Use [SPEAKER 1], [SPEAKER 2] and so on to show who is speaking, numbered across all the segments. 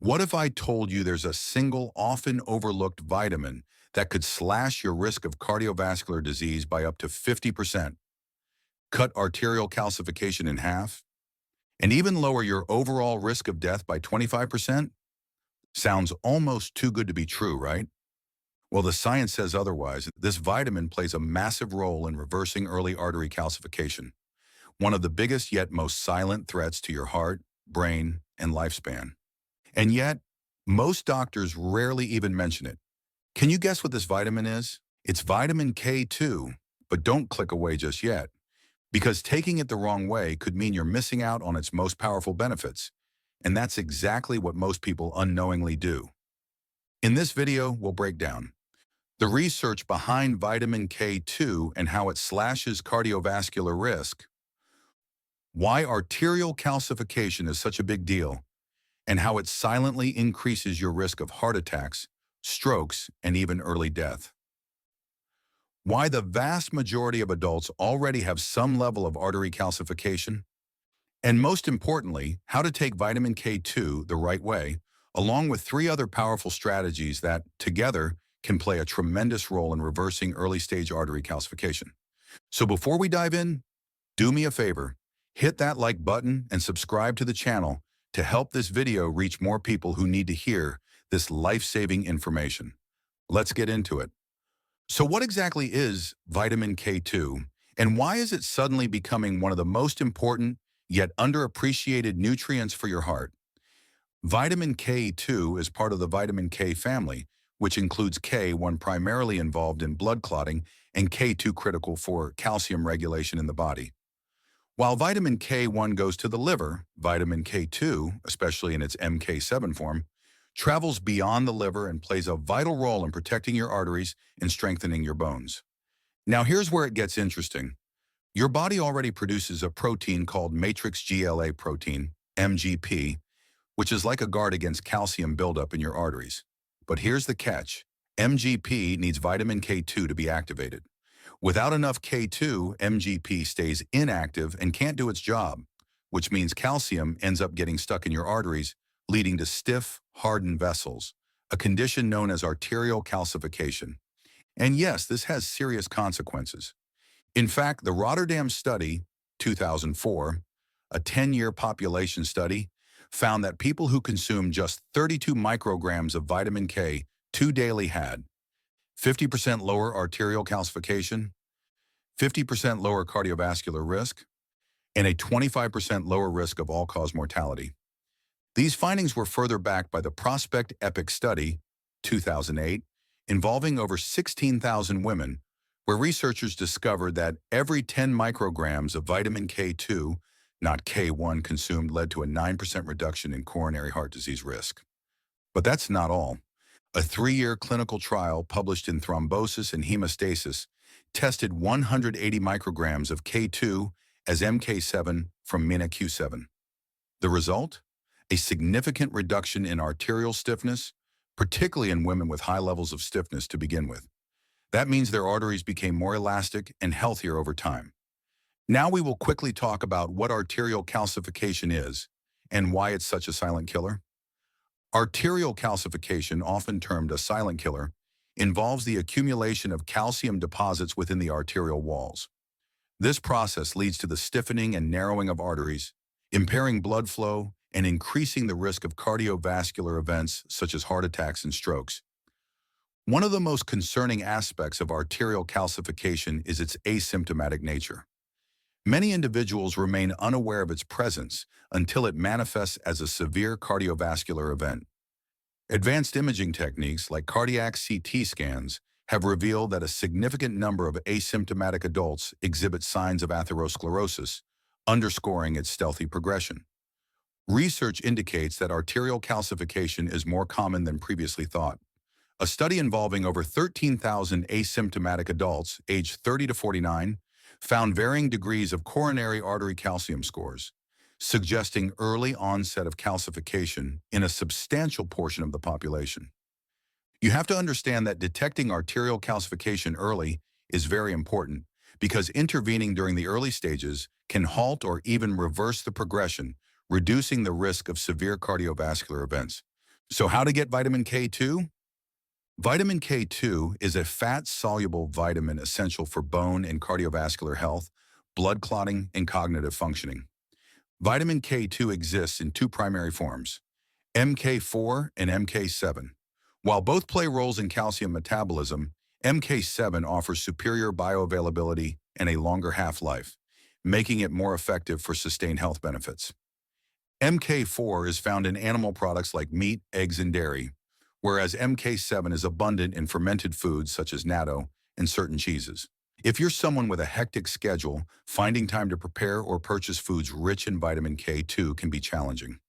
[SPEAKER 1] What if I told you there's a single, often overlooked vitamin that could slash your risk of cardiovascular disease by up to 50%, cut arterial calcification in half, and even lower your overall risk of death by 25%? Sounds almost too good to be true, right? Well, the science says otherwise. This vitamin plays a massive role in reversing early artery calcification, one of the biggest yet most silent threats to your heart, brain, and lifespan. And yet, most doctors rarely even mention it. Can you guess what this vitamin is? It's vitamin K2, but don't click away just yet, because taking it the wrong way could mean you're missing out on its most powerful benefits. And that's exactly what most people unknowingly do. In this video, we'll break down the research behind vitamin K2 and how it slashes cardiovascular risk, why arterial calcification is such a big deal, and how it silently increases your risk of heart attacks, strokes, and even early death. Why the vast majority of adults already have some level of artery calcification, and most importantly, how to take vitamin K2 the right way, along with 3 other powerful strategies that, together, can play a tremendous role in reversing early-stage artery calcification. So before we dive in, do me a favor, hit that like button and subscribe to the channel to help this video reach more people who need to hear this life-saving information. Let's get into it. So what exactly is vitamin K2, and why is it suddenly becoming one of the most important yet underappreciated nutrients for your heart? Vitamin K2 is part of the vitamin K family, which includes K, one primarily involved in blood clotting, and K2 critical for calcium regulation in the body. While vitamin K1 goes to the liver, vitamin K2, especially in its MK7 form, travels beyond the liver and plays a vital role in protecting your arteries and strengthening your bones. Now here's where it gets interesting. Your body already produces a protein called matrix GLA protein, MGP, which is like a guard against calcium buildup in your arteries. But here's the catch. MGP needs vitamin K2 to be activated. Without enough K2, MGP stays inactive and can't do its job, which means calcium ends up getting stuck in your arteries, leading to stiff, hardened vessels, a condition known as arterial calcification. And yes, this has serious consequences. In fact, the Rotterdam study, 2004, a 10-year population study, found that people who consumed just 32 micrograms of vitamin K2 daily had 50% lower arterial calcification, 50% lower cardiovascular risk, and a 25% lower risk of all-cause mortality. These findings were further backed by the Prospect EPIC study, 2008, involving over 16,000 women, where researchers discovered that every 10 micrograms of vitamin K2, not K1, consumed led to a 9% reduction in coronary heart disease risk. But that's not all. A 3-year clinical trial published in Thrombosis and Hemostasis tested 180 micrograms of K2 as MK7 from MinaQ7. The result? A significant reduction in arterial stiffness, particularly in women with high levels of stiffness to begin with. That means their arteries became more elastic and healthier over time. Now we will quickly talk about what arterial calcification is and why it's such a silent killer. Arterial calcification, often termed a silent killer, involves the accumulation of calcium deposits within the arterial walls. This process leads to the stiffening and narrowing of arteries, impairing blood flow, and increasing the risk of cardiovascular events such as heart attacks and strokes. One of the most concerning aspects of arterial calcification is its asymptomatic nature. Many individuals remain unaware of its presence until it manifests as a severe cardiovascular event. Advanced imaging techniques like cardiac CT scans have revealed that a significant number of asymptomatic adults exhibit signs of atherosclerosis, underscoring its stealthy progression. Research indicates that arterial calcification is more common than previously thought. A study involving over 13,000 asymptomatic adults aged 30 to 49 found varying degrees of coronary artery calcium scores, suggesting early onset of calcification in a substantial portion of the population. You have to understand that detecting arterial calcification early is very important because intervening during the early stages can halt or even reverse the progression, reducing the risk of severe cardiovascular events. So how to get vitamin K2? Vitamin K2 is a fat-soluble vitamin essential for bone and cardiovascular health, blood clotting, and cognitive functioning. Vitamin K2 exists in two primary forms, MK4 and MK7. While both play roles in calcium metabolism, MK7 offers superior bioavailability and a longer half-life, making it more effective for sustained health benefits. MK4 is found in animal products like meat, eggs, and dairy, whereas MK7 is abundant in fermented foods such as natto and certain cheeses. If you're someone with a hectic schedule, finding time to prepare or purchase foods rich in vitamin K2 can be challenging.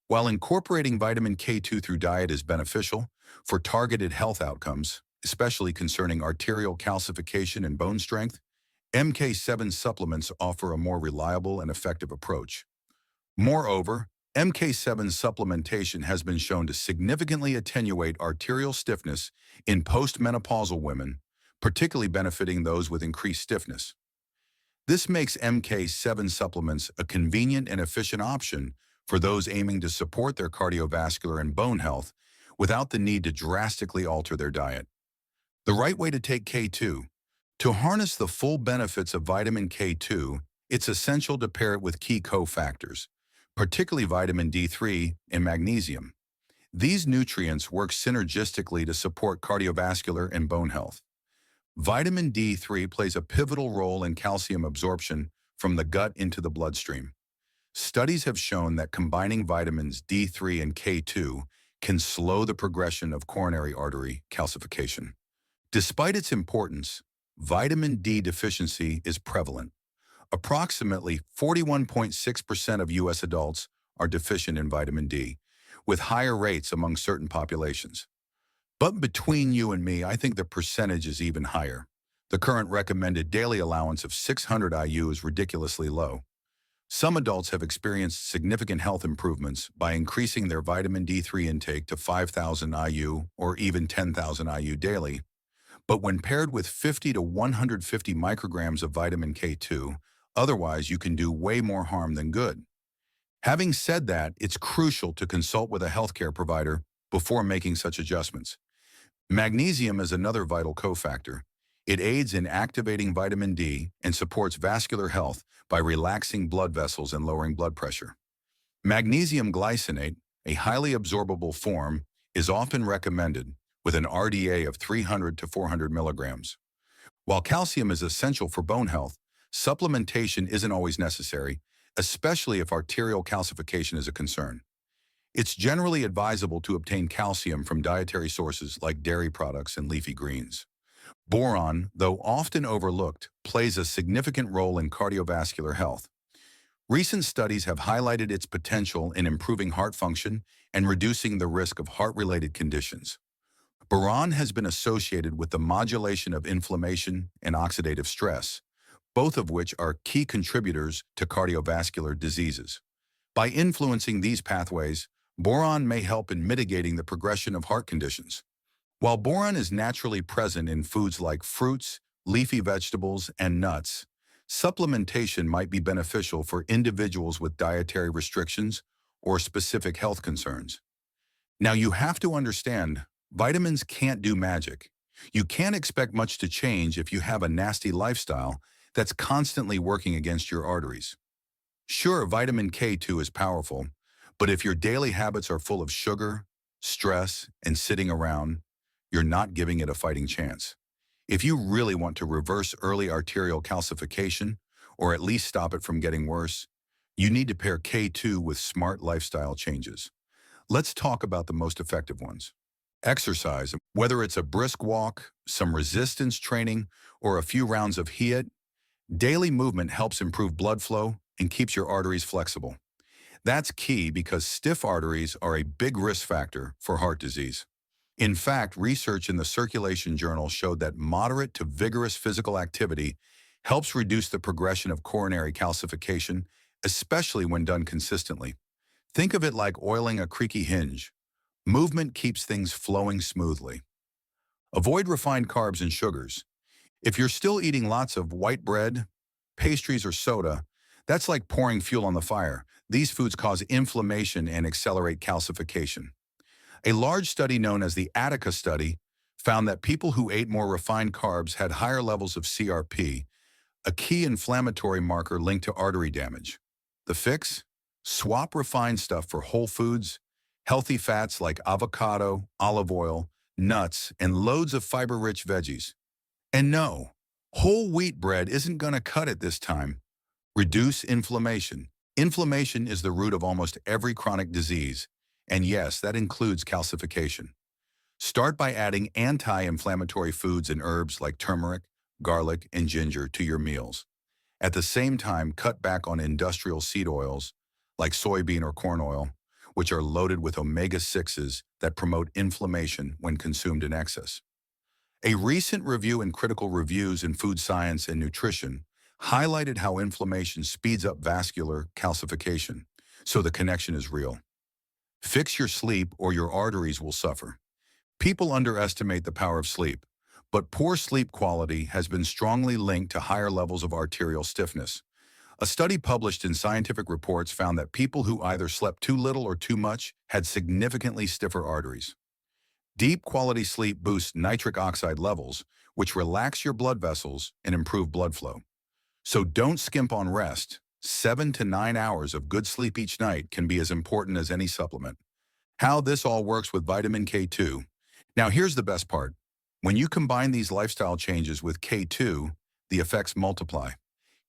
[SPEAKER 1] While incorporating vitamin K2 through diet is beneficial for targeted health outcomes, especially concerning arterial calcification and bone strength, MK7 supplements offer a more reliable and effective approach. Moreover, MK7 supplementation has been shown to significantly attenuate arterial stiffness in postmenopausal women, particularly benefiting those with increased stiffness. This makes MK7 supplements a convenient and efficient option for those aiming to support their cardiovascular and bone health without the need to drastically alter their diet. The right way to take K2. To harness the full benefits of vitamin K2, it's essential to pair it with key cofactors, particularly vitamin D3 and magnesium. These nutrients work synergistically to support cardiovascular and bone health. Vitamin D3 plays a pivotal role in calcium absorption from the gut into the bloodstream. Studies have shown that combining vitamins D3 and K2 can slow the progression of coronary artery calcification. Despite its importance, vitamin D deficiency is prevalent. Approximately 41.6% of U.S. adults are deficient in vitamin D, with higher rates among certain populations. But between you and me, I think the percentage is even higher. The current recommended daily allowance of 600 IU is ridiculously low. Some adults have experienced significant health improvements by increasing their vitamin D3 intake to 5,000 IU or even 10,000 IU daily. But when paired with 50 to 150 micrograms of vitamin K2, otherwise you can do way more harm than good. Having said that, it's crucial to consult with a healthcare provider before making such adjustments. Magnesium is another vital cofactor. It aids in activating vitamin D and supports vascular health by relaxing blood vessels and lowering blood pressure. Magnesium glycinate, a highly absorbable form, is often recommended with an RDA of 300 to 400 milligrams. While calcium is essential for bone health, supplementation isn't always necessary, especially if arterial calcification is a concern. It's generally advisable to obtain calcium from dietary sources like dairy products and leafy greens. Boron, though often overlooked, plays a significant role in cardiovascular health. Recent studies have highlighted its potential in improving heart function and reducing the risk of heart-related conditions. Boron has been associated with the modulation of inflammation and oxidative stress, both of which are key contributors to cardiovascular diseases. By influencing these pathways, boron may help in mitigating the progression of heart conditions. While boron is naturally present in foods like fruits, leafy vegetables, and nuts, supplementation might be beneficial for individuals with dietary restrictions or specific health concerns. Now, you have to understand, vitamins can't do magic. You can't expect much to change if you have a nasty lifestyle that's constantly working against your arteries. Sure, vitamin K2 is powerful, but if your daily habits are full of sugar, stress, and sitting around, you're not giving it a fighting chance. If you really want to reverse early arterial calcification, or at least stop it from getting worse, you need to pair K2 with smart lifestyle changes. Let's talk about the most effective ones. Exercise, whether it's a brisk walk, some resistance training, or a few rounds of HIIT, daily movement helps improve blood flow and keeps your arteries flexible. That's key because stiff arteries are a big risk factor for heart disease. In fact, research in the Circulation Journal showed that moderate to vigorous physical activity helps reduce the progression of coronary calcification, especially when done consistently. Think of it like oiling a creaky hinge. Movement keeps things flowing smoothly. Avoid refined carbs and sugars. If you're still eating lots of white bread, pastries, or soda, that's like pouring fuel on the fire. These foods cause inflammation and accelerate calcification. A large study known as the Attica study found that people who ate more refined carbs had higher levels of CRP, a key inflammatory marker linked to artery damage. The fix? Swap refined stuff for whole foods, healthy fats like avocado, olive oil, nuts, and loads of fiber-rich veggies. And no, whole wheat bread isn't going to cut it this time. Reduce inflammation. Inflammation is the root of almost every chronic disease, and yes, that includes calcification. Start by adding anti-inflammatory foods and herbs like turmeric, garlic, and ginger to your meals. At the same time, cut back on industrial seed oils like soybean or corn oil, which are loaded with omega-6s that promote inflammation when consumed in excess. A recent review in Critical Reviews in Food Science and Nutrition highlighted how inflammation speeds up vascular calcification, so the connection is real. Fix your sleep or your arteries will suffer. People underestimate the power of sleep, but poor sleep quality has been strongly linked to higher levels of arterial stiffness. A study published in Scientific Reports found that people who either slept too little or too much had significantly stiffer arteries. Deep quality sleep boosts nitric oxide levels, which relax your blood vessels and improve blood flow. So don't skimp on rest. 7 to 9 hours of good sleep each night can be as important as any supplement. How this all works with vitamin K2. Now here's the best part. When you combine these lifestyle changes with K2, the effects multiply.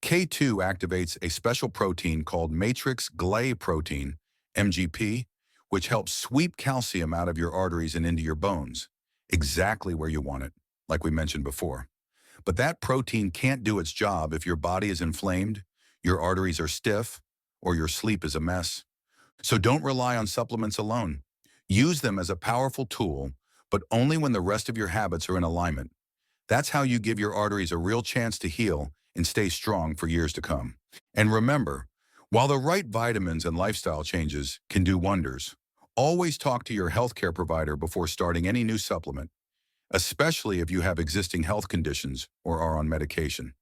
[SPEAKER 1] K2 activates a special protein called matrix glay protein, MGP, which helps sweep calcium out of your arteries and into your bones, exactly where you want it, like we mentioned before. But that protein can't do its job if your body is inflamed, your arteries are stiff, or your sleep is a mess. So don't rely on supplements alone. Use them as a powerful tool, but only when the rest of your habits are in alignment. That's how you give your arteries a real chance to heal and stay strong for years to come. And remember, while the right vitamins and lifestyle changes can do wonders, always talk to your healthcare provider before starting any new supplement, especially if you have existing health conditions or are on medication.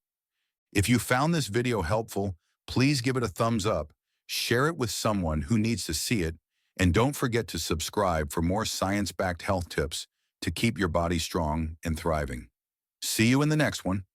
[SPEAKER 1] If you found this video helpful, please give it a thumbs up, share it with someone who needs to see it, and don't forget to subscribe for more science-backed health tips to keep your body strong and thriving. See you in the next one.